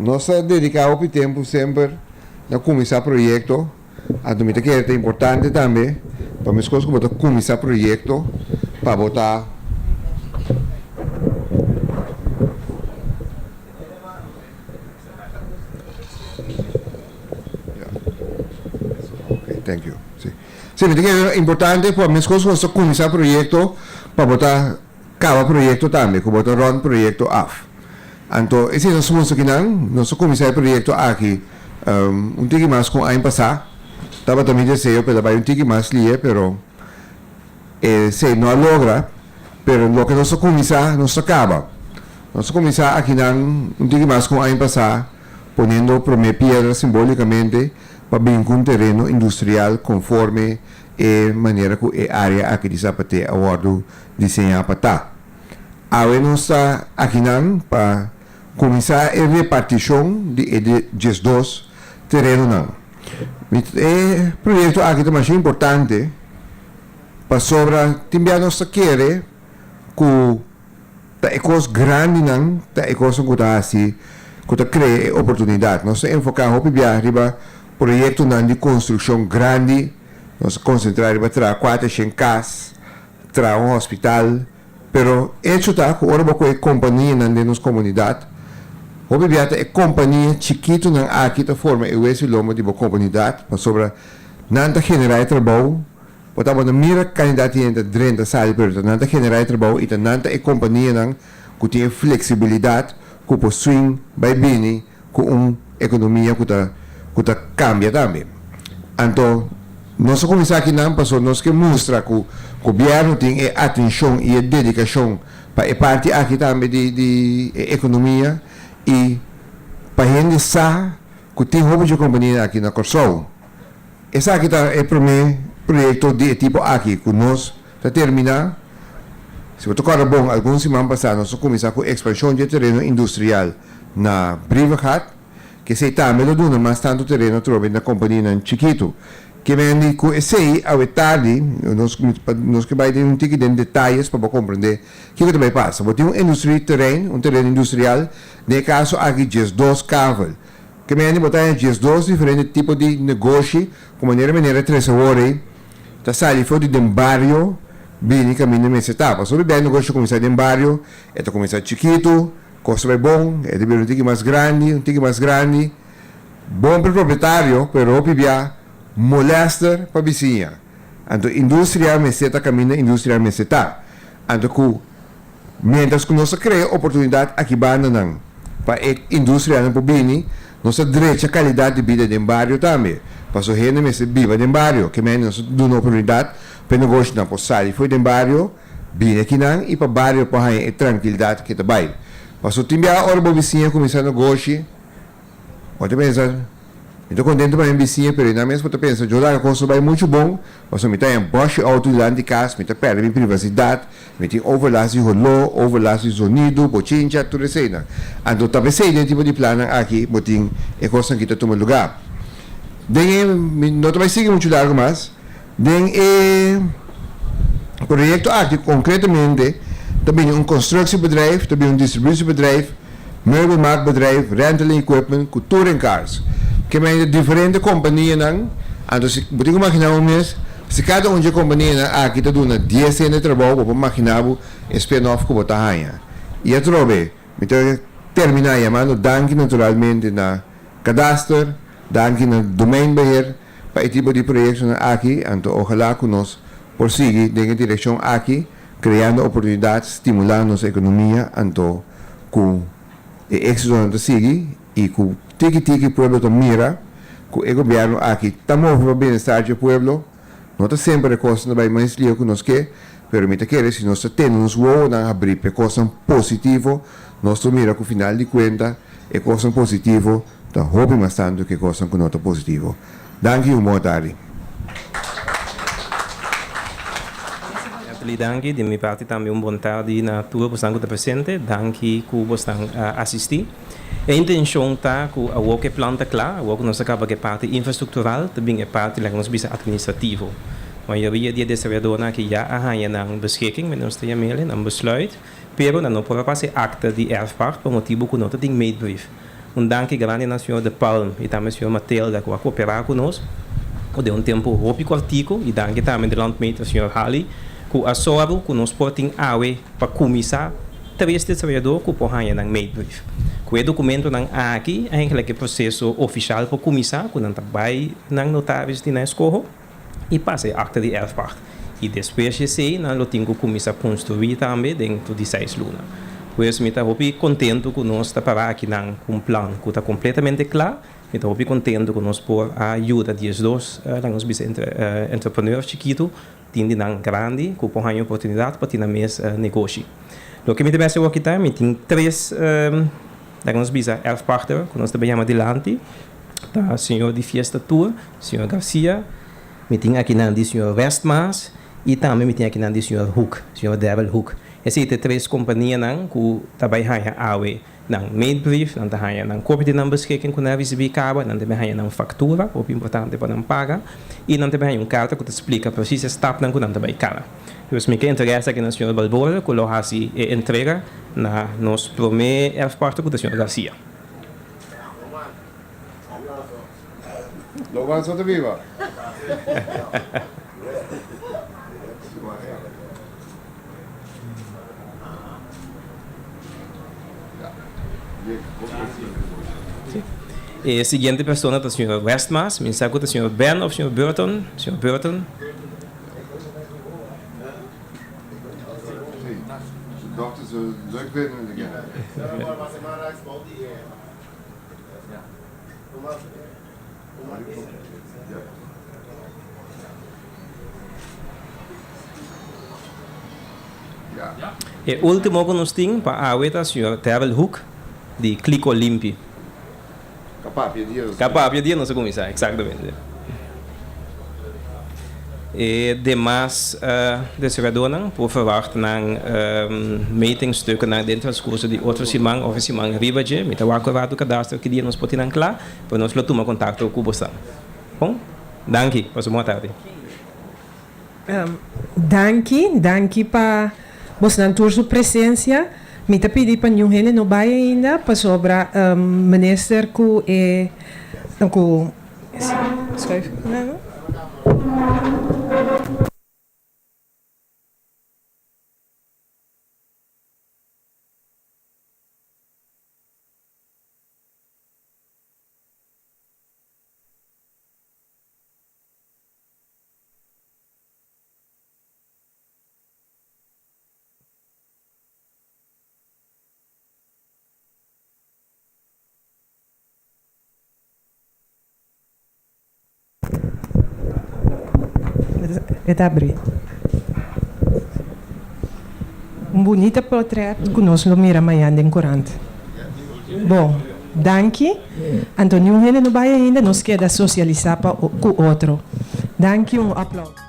nós dedicamos tempo sempre a começar projeto. A do que é importante também, para as coisas que começar projeto, para botar thank you. Sim, é importante para as coisas que começar projeto, para botar cada projeto também, para botar run projeto off. Então, esse é o segundo que nós começar projeto aqui, tique mais com a passar. Estava também dizendo que vai tique mais ali, pero se não logra, pero lo que nós começar, nós acaba. Nós começar aqui tique mais com a passar, ponendo primeira pedra simbolicamente para bem com terreno industrial conforme a maneira que a área aqui de Zapate a bordo desenhar para tá. Agora nós está aqui para começar a repartição de dois terrenos não. O projeto aqui também é importante para sobra também nós querer que a coisa grande não, a coisa que está assim, que está criar oportunidade. Nós enfocar o arriba projeto de construção grande, nós concentrar para 400 casas, para um hospital, pero isso está com a companhia na nossa comunidade. Obviamente, a companhia chiquita aqui da forma esse loma de comunidade, para sobre nada generar trabalho, para uma mira candidato de 30 salas, pero nada generar trabalho e nada a companhia que tem flexibilidade, que possui vai bem, com uma economia que cambia também. Então, nós começamos aqui nós que mostra que o governo tem atenção e dedicação para a parte aqui também de economia e para a gente saber que tem roubo de companhia aqui na Corsol. Esse aqui é o primeiro projeto de tipo aqui que nós está terminar. Se você tocar bom, alguns semanas passadas nós começamos com a expansão de terreno industrial na Brivahat, que se também lo duna mas tanto terreno trove na companhia na Chiquito. Que vem com esse ao tarde, nós que vai ter tique de detalhes para compreender o que também passa. Você tem um terreno industrial, no caso aqui just dois cavos. Que vem botar just dois diferentes tipos de negócio, com maneira 3 horas, tá sali fora de barrio, bem caminho nessa etapa. Sobre bem negócio começar de barrio, é começar Chiquito, costa vai bom, é de um tique mais grande, bom para o proprietário, pero opibia molesta para a vizinha. Então, indústria meseta caminha indústria meseta. Então, mientras que nós criamos oportunidade aqui não para a indústria não bini, nossa direita qualidade de vida no bairro também. Para a gente mesmo viva no bairro, que nós damos oportunidade para negócio não possa sair foi no bairro, bem aqui não e para o bairro para a tranquilidade que está bem. Para o time a hora para a vizinha começar negócio, pode pensar. Estou contente para a vizinha, pero na mesma pensa, eu dar a coisa vai muito bom, mas me tem baixo autoridade de casa, me tem perde minha privacidade, me tem overlast de rolô, overlast de sonido, bochincha, tudo isso aí. Então, talvez seja tipo de plano aqui, botim, é coisa que está tomando lugar. Daí, não vai seguir muito largo mais. Daí, projeto aqui, concretamente, também construção bedrijf, também distribuição bedrijf, meubelmaakbedrijf, rental equipment, cultura em cars. Que é diferente companhia não, então se você imaginar mesmo, se cada de companhia aqui está dando 10 anos de trabalho, você imaginar o spin-off que você ganha. E eu trouxe, então terminar chamando danke naturalmente na cadastro, danke na domain beheer, para esse tipo de projetos aqui, então ojalá que nós prosseguir na direção aqui, criando oportunidades, estimulando nossa economia, então com o êxito não sigue e com tiki pueblo to mira, que o governo aqui estamos para o bem-estar do pueblo, não está sempre a coisa não vai mais lío que nós quer, pero me quer se nós temos um abrir para coisa positiva, nós mira que o final de conta é coisa positiva, então hope mais tanto que coisa que não está positiva. Danke e boa tarde. Danke, de minha parte também boa tarde na tua posição que presente, danke que você assistir. A intenção está que a work planta claro, a work não se acaba que parte infraestrutural, também é parte da nossa vida administrativo. Maar je weet die desenvolvedora que já arranha na beschikking met ons te mailen, een besluit, pero na não pode fazer acta de erfpacht por motivo que não tem meetbrief. danke grande ao senhor de Palm e também ao senhor Matilda, que vai cooperar conosco. De tempo hopi quartico e danke também ao senhor Halley, que a soro que nós podemos awe para começar três trabalhadores que podem na meio-brief. O documento não aqui é processo oficial para começar, que não vai na notáveis de na escola e passa acta de 11 parte. E depois de sei, não tenho que começar a construir também dentro de 6 lunas. Por isso, eu estou contente que nós estamos aqui com um plano que está completamente claro. Eu estou contente que nós podemos ajudar os dois entrepreneurs chiquitos, tendo grande, que podem ter oportunidade para ter mais negócio. O que me deve ser aqui também, tem 3 11 partners que nós trabalhamos adiante. O senhor de Fiesta Tour, o senhor Garcia, me tem aqui o senhor Westmas e também me tem aqui o senhor Hook, o senhor Devil Hook. Essas 3 companhias que trabalham na Maidbrief, na cópia de numbers que nós recebemos, também na fatura, o importante para não pagar, e também uma carta que explica precisamente a step que nós trabalhamos. Então, me interessa que o senhor Balboa coloque a entrega na nosso primeiro parte com o senhor Garcia. Logan Soto Viva. E a seguinte pessoa é o senhor Westmas, me sabe o senhor Ben ou o senhor Burton? Senhor Burton. Doctors are leuk vinden again. E o último que nós temos para a o senhor Devil Hook, de Clico Limpi. Capaz, dia não se começar, exatamente. E demais desenvolvedores, por favor, meeting stukken dentro das coisas de outro semana, ou semana riba de, me tawa corado cadastro que dia nós podemos lá, para nós tomar contato com você. Bom, danke, passo boa tarde. Danke para você tua sua presença. Me tá pedi para nenhum rene não vai ainda para sobra minister que é com escreve não. É abrir. Bonita portrait que nós lo mira amanhã em corante. Bom, danke. Antônio Hene não vai ainda, nos queda socializar com o outro. Danke, um aplauso.